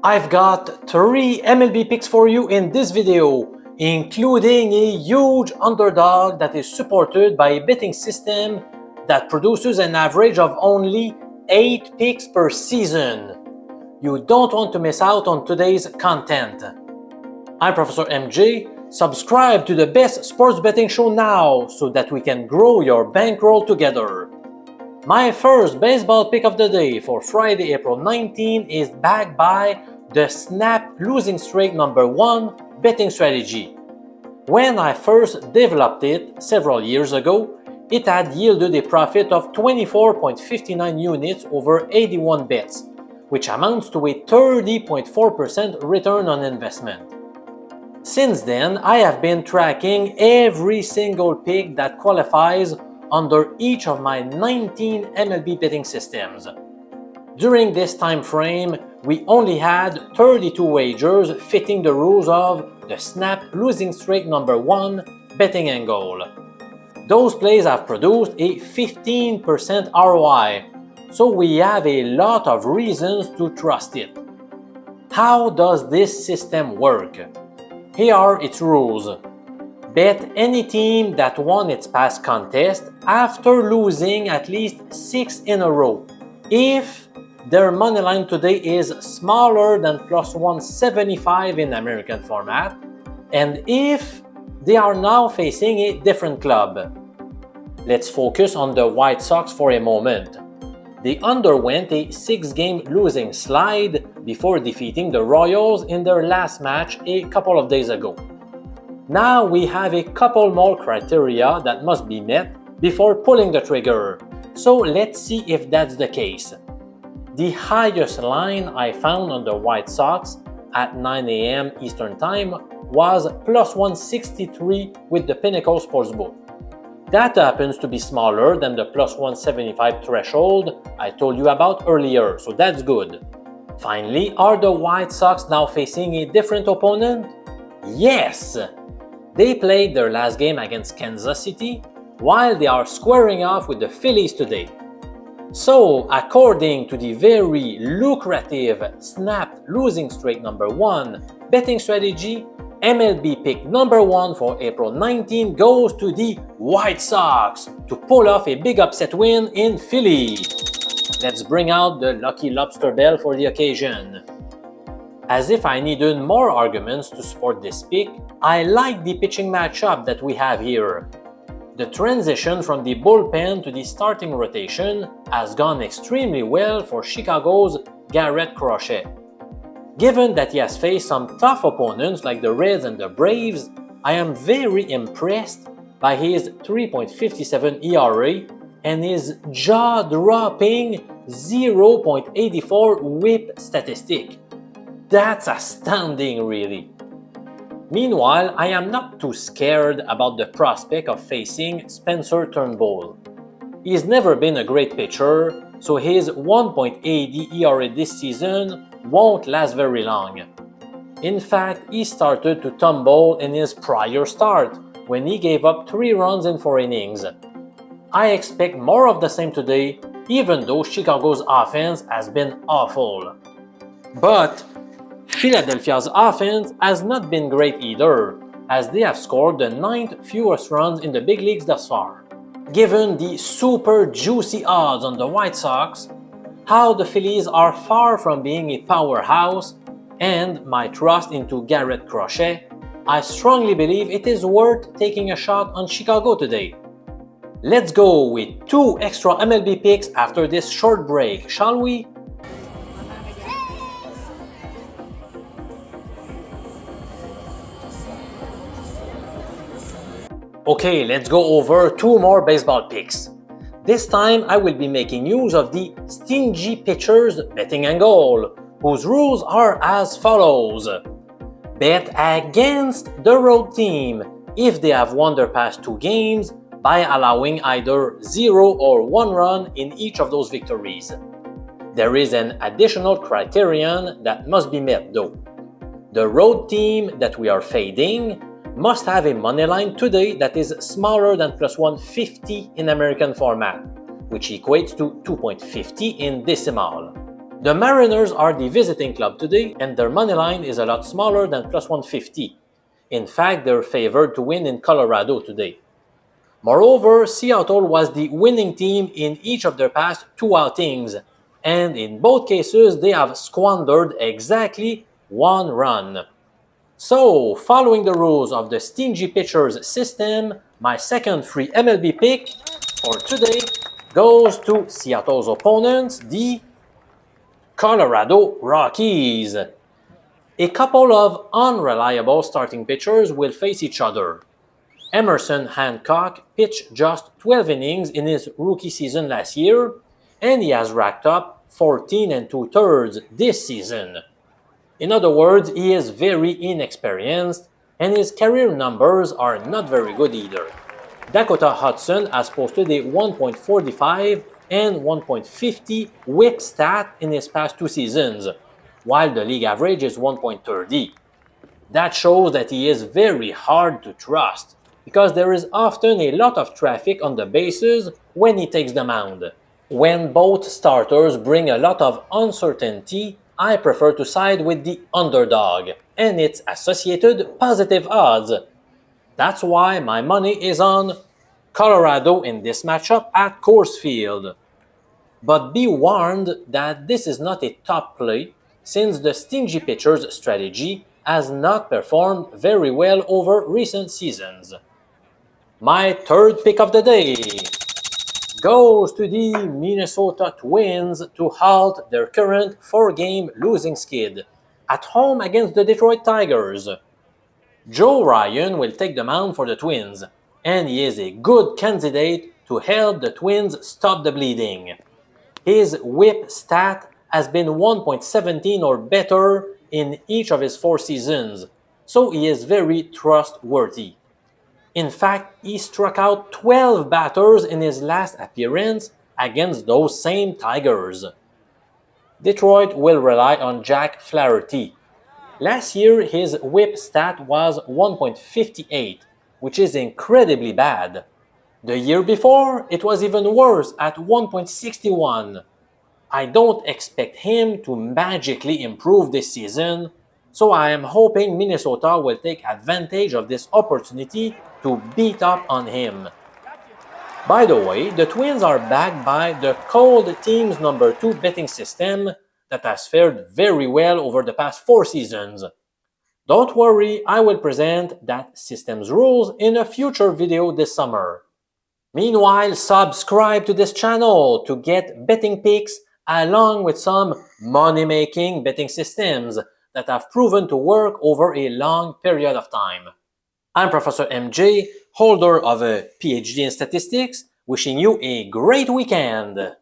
I've got 3 MLB picks for you in this video, including a huge underdog that is supported by a betting system that produces an average of only 8 picks per season. You don't want to miss out on today's content. I'm Professor MJ. Subscribe to the best sports betting show now so that we can grow your bankroll together. My first baseball pick of the day for Friday, April 19 is backed by the Snap Losing Streak number 1 betting strategy. When I first developed it several years ago, it had yielded a profit of 24.59 units over 81 bets, which amounts to a 30.4% return on investment. Since then, I have been tracking every single pick that qualifies under each of my 19 MLB betting systems. During this time frame, we only had 32 wagers fitting the rules of the Snap Losing Streak number 1 betting angle. Those plays have produced a 15% ROI, so we have a lot of reasons to trust it. How does this system work? Here are its rules. Bet any team that won its past contest after losing at least 6 in a row if their money line today is smaller than plus 175 in American format and if they are now facing a different club. Let's focus on the White Sox for a moment. They underwent a 6-game losing slide before defeating the Royals in their last match a couple of days ago. Now we have a couple more criteria that must be met before pulling the trigger, so let's see if that's the case. The highest line I found on the White Sox at 9 a.m. Eastern Time was plus 163 with the Pinnacle Sportsbook. That happens to be smaller than the plus 175 threshold I told you about earlier, so that's good. Finally, are the White Sox now facing a different opponent? Yes! They played their last game against Kansas City, while they are squaring off with the Phillies today. So, according to the very lucrative Snap Losing Streak number 1 betting strategy, MLB pick number 1 for April 19 goes to the White Sox to pull off a big upset win in Philly. Let's bring out the lucky lobster bell for the occasion. As if I needed more arguments to support this pick, I like the pitching matchup that we have here. The transition from the bullpen to the starting rotation has gone extremely well for Chicago's Garrett Crochet. Given that he has faced some tough opponents like the Reds and the Braves, I am very impressed by his 3.57 ERA and his jaw-dropping 0.84 WHIP statistic. That's astounding, really. Meanwhile, I am not too scared about the prospect of facing Spencer Turnbull. He's never been a great pitcher, so his 1.80 ERA this season won't last very long. In fact, he started to tumble in his prior start when he gave up 3 runs in 4 innings. I expect more of the same today, even though Chicago's offense has been awful. But Philadelphia's offense has not been great either, as they have scored the 9th fewest runs in the big leagues thus far. Given the super juicy odds on the White Sox, how the Phillies are far from being a powerhouse, and my trust into Garrett Crochet, I strongly believe it is worth taking a shot on Chicago today. Let's go with 2 extra MLB picks after this short break, shall we? Okay, let's go over 2 more baseball picks. This time I will be making use of the Stingy Pitchers betting angle, whose rules are as follows. Bet against the road team if they have won their past 2 games by allowing either 0 or 1 run in each of those victories. There is an additional criterion that must be met though. The road team that we are fading must have a money line today that is smaller than plus 150 in American format, which equates to 2.50 in decimal. The Mariners are the visiting club today, and their money line is a lot smaller than plus 150. In fact, they're favored to win in Colorado today. Moreover, Seattle was the winning team in each of their past 2 outings, and in both cases they have squandered exactly 1 run. So, following the rules of the stingy pitchers system, my second free MLB pick for today goes to Seattle's opponents, the Colorado Rockies. A couple of unreliable starting pitchers will face each other. Emerson Hancock pitched just 12 innings in his rookie season last year, and he has racked up 14 2/3 this season. In other words, he is very inexperienced, and his career numbers are not very good either. Dakota Hudson has posted a 1.45 and 1.50 whip stat in his past 2 seasons, while the league average is 1.30. That shows that he is very hard to trust, because there is often a lot of traffic on the bases when he takes the mound. When both starters bring a lot of uncertainty, I prefer to side with the underdog and its associated positive odds. That's why my money is on Colorado in this matchup at Coors Field. But be warned that this is not a top play, since the stingy pitcher's strategy has not performed very well over recent seasons. My third pick of the day goes to the Minnesota Twins to halt their current 4-game losing skid at home against the Detroit Tigers. Joe Ryan will take the mound for the Twins, and he is a good candidate to help the Twins stop the bleeding. His whip stat has been 1.17 or better in each of his 4 seasons, so he is very trustworthy. In fact, he struck out 12 batters in his last appearance against those same Tigers. Detroit will rely on Jack Flaherty. Last year, his whip stat was 1.58, which is incredibly bad. The year before, it was even worse at 1.61. I don't expect him to magically improve this season, so I am hoping Minnesota will take advantage of this opportunity to beat up on him. By the way, the Twins are backed by the Cold Team's number 2 betting system that has fared very well over the past 4 seasons. Don't worry, I will present that system's rules in a future video this summer. Meanwhile, subscribe to this channel to get betting picks along with some money-making betting systems that have proven to work over a long period of time. I'm Professor MJ, holder of a PhD in statistics, wishing you a great weekend.